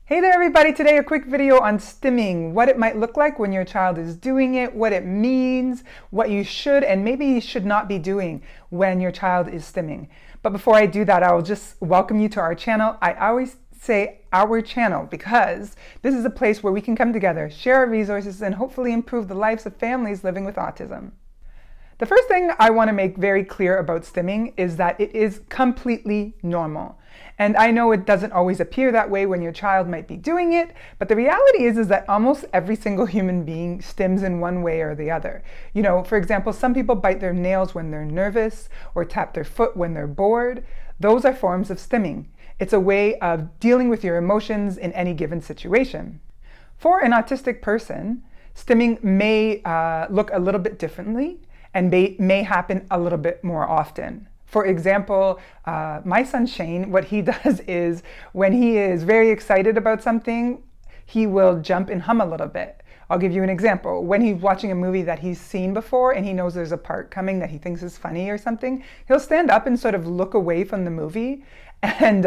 Hey there everybody, today a quick video on stimming, what it might look like when your child is doing it, what it means, what you should and maybe should not be doing when your child is stimming. But before I do that, I will just welcome you to our channel. I always say our channel because this is a place where we can come together, share our resources, and hopefully improve the lives of families living with autism. The first thing I want to make very clear about stimming is that it is completely normal. And I know it doesn't always appear that way when your child might be doing it, but the reality is that almost every single human being stims in one way or the other. You know, for example, some people bite their nails when they're nervous or tap their foot when they're bored. Those are forms of stimming. It's a way of dealing with your emotions in any given situation. For an autistic person, stimming may look a little bit differently and may happen a little bit more often. For example, my son Shane, what he does is when he is very excited about something, he will jump and hum a little bit. I'll give you an example. When he's watching a movie that he's seen before and he knows there's a part coming that he thinks is funny or something, he'll stand up and sort of look away from the movie and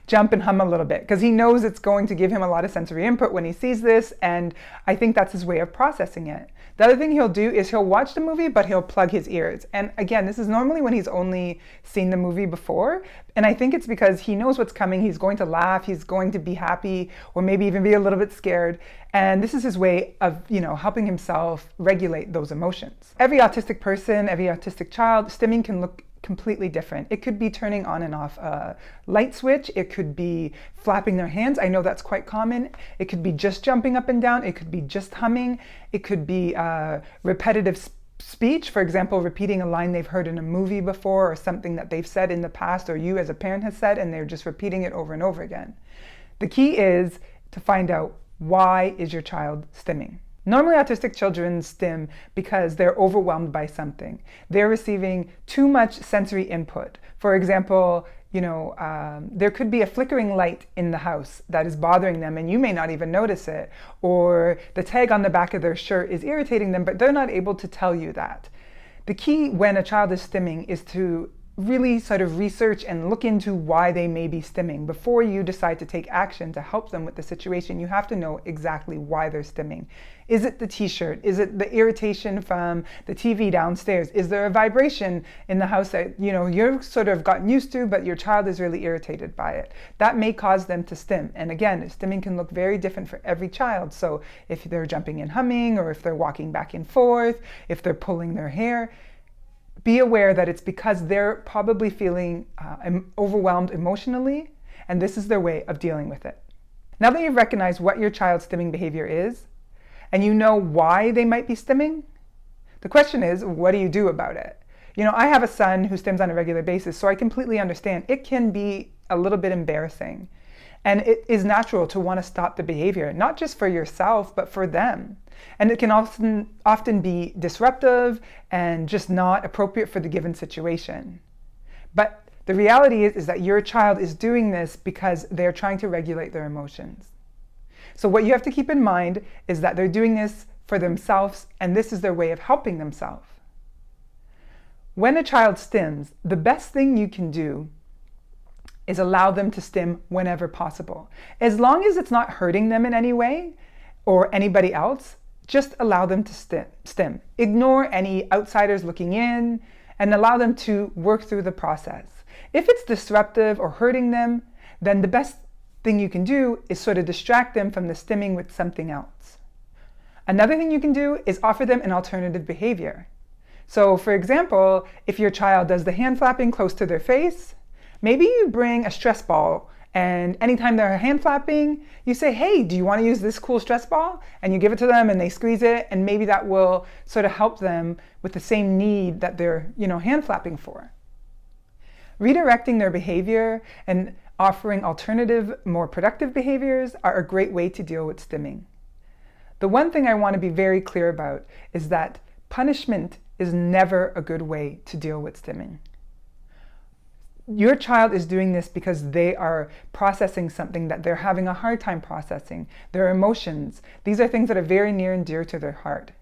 jump and hum a little bit because he knows it's going to give him a lot of sensory input when he sees this, and I think that's his way of processing it. The other thing he'll do is he'll watch the movie, but he'll plug his ears. And again, this is normally when he's only seen the movie before, and I think it's because he knows what's coming. He's going to laugh, he's going to be happy, or maybe even be a little bit scared. And this is his way of, helping himself regulate those emotions. Every autistic person, every autistic child, stimming can look completely different. It could be turning on and off a light switch. It could be flapping their hands. I know that's quite common. It could be just jumping up and down. It could be just humming. It could be repetitive speech. For example, repeating a line they've heard in a movie before or something that they've said in the past or you as a parent has said, and they're just repeating it over and over again. The key is to find out, why is your child stimming? Normally, autistic children stim because they're overwhelmed by something. They're receiving too much sensory input. For example, there could be a flickering light in the house that is bothering them and you may not even notice it. Or the tag on the back of their shirt is irritating them, but they're not able to tell you that. The key when a child is stimming is to really sort of research and look into why they may be stimming. Before you decide to take action to help them with the situation, you have to know exactly why they're stimming. Is it the t-shirt? Is it the irritation from the TV downstairs? Is there a vibration in the house that you're sort of gotten used to, but your child is really irritated by it? That may cause them to stim. And again, stimming can look very different for every child. So if they're jumping and humming, or if they're walking back and forth, if they're pulling their hair, be aware that it's because they're probably feeling overwhelmed emotionally, and this is their way of dealing with it. Now that you've recognized what your child's stimming behavior is, and you know why they might be stimming, the question is, what do you do about it? I have a son who stims on a regular basis, so I completely understand. It can be a little bit embarrassing, and it is natural to want to stop the behavior, not just for yourself, but for them. And it can often be disruptive and just not appropriate for the given situation. But the reality is that your child is doing this because they're trying to regulate their emotions. So what you have to keep in mind is that they're doing this for themselves, and this is their way of helping themselves. When a child stims, the best thing you can do is allow them to stim whenever possible. As long as it's not hurting them in any way or anybody else, just allow them to stim. Ignore any outsiders looking in and allow them to work through the process. If it's disruptive or hurting them, then the best thing you can do is sort of distract them from the stimming with something else. Another thing you can do is offer them an alternative behavior. So for example, if your child does the hand flapping close to their face, maybe you bring a stress ball, and anytime they're hand flapping, you say, hey, do you want to use this cool stress ball? And you give it to them and they squeeze it, and maybe that will sort of help them with the same need that they're, hand flapping for. Redirecting their behavior and offering alternative, more productive behaviors are a great way to deal with stimming. The one thing I want to be very clear about is that punishment is never a good way to deal with stimming. Your child is doing this because they are processing something that they're having a hard time processing, their emotions. These are things that are very near and dear to their heart.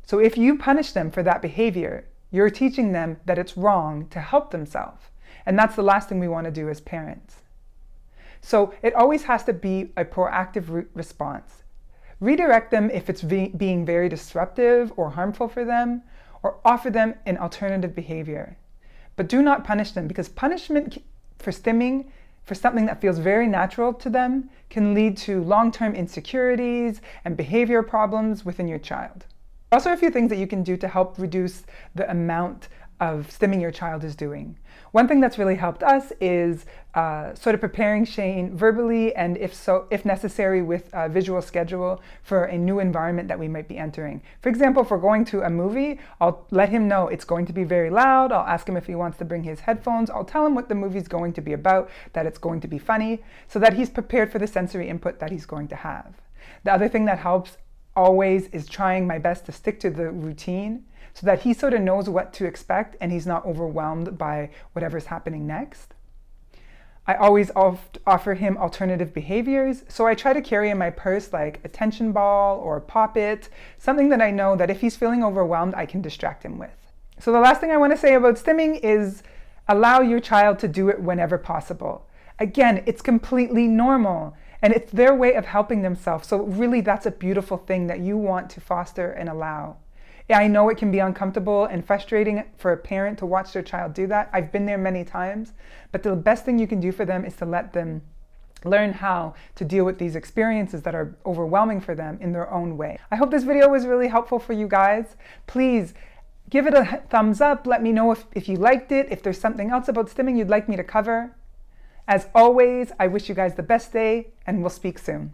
So if you punish them for that behavior, you're teaching them that it's wrong to help themselves. And that's the last thing we want to do as parents. So it always has to be a proactive response. Redirect them if it's being very disruptive or harmful for them, or offer them an alternative behavior. But do not punish them, because punishment for stimming, for something that feels very natural to them, can lead to long-term insecurities and behavior problems within your child. Also, a few things that you can do to help reduce the amount of stimming your child is doing. One thing that's really helped us is sort of preparing Shane verbally and if necessary with a visual schedule for a new environment that we might be entering. For example, if we're going to a movie, I'll let him know it's going to be very loud. I'll ask him if he wants to bring his headphones. I'll tell him what the movie's going to be about, that it's going to be funny, so that he's prepared for the sensory input that he's going to have. The other thing that helps always is trying my best to stick to the routine, so that he sort of knows what to expect and he's not overwhelmed by whatever's happening next. I always offer him alternative behaviors, so I try to carry in my purse like a tension ball or a pop-it, something that I know that if he's feeling overwhelmed, I can distract him with. So the last thing I want to say about stimming is allow your child to do it whenever possible. Again, it's completely normal and it's their way of helping themselves, so really that's a beautiful thing that you want to foster and allow. Yeah, I know it can be uncomfortable and frustrating for a parent to watch their child do that. I've been there many times, but the best thing you can do for them is to let them learn how to deal with these experiences that are overwhelming for them in their own way. I hope this video was really helpful for you guys. Please give it a thumbs up. Let me know if you liked it, if there's something else about stimming you'd like me to cover. As always, I wish you guys the best day, and we'll speak soon.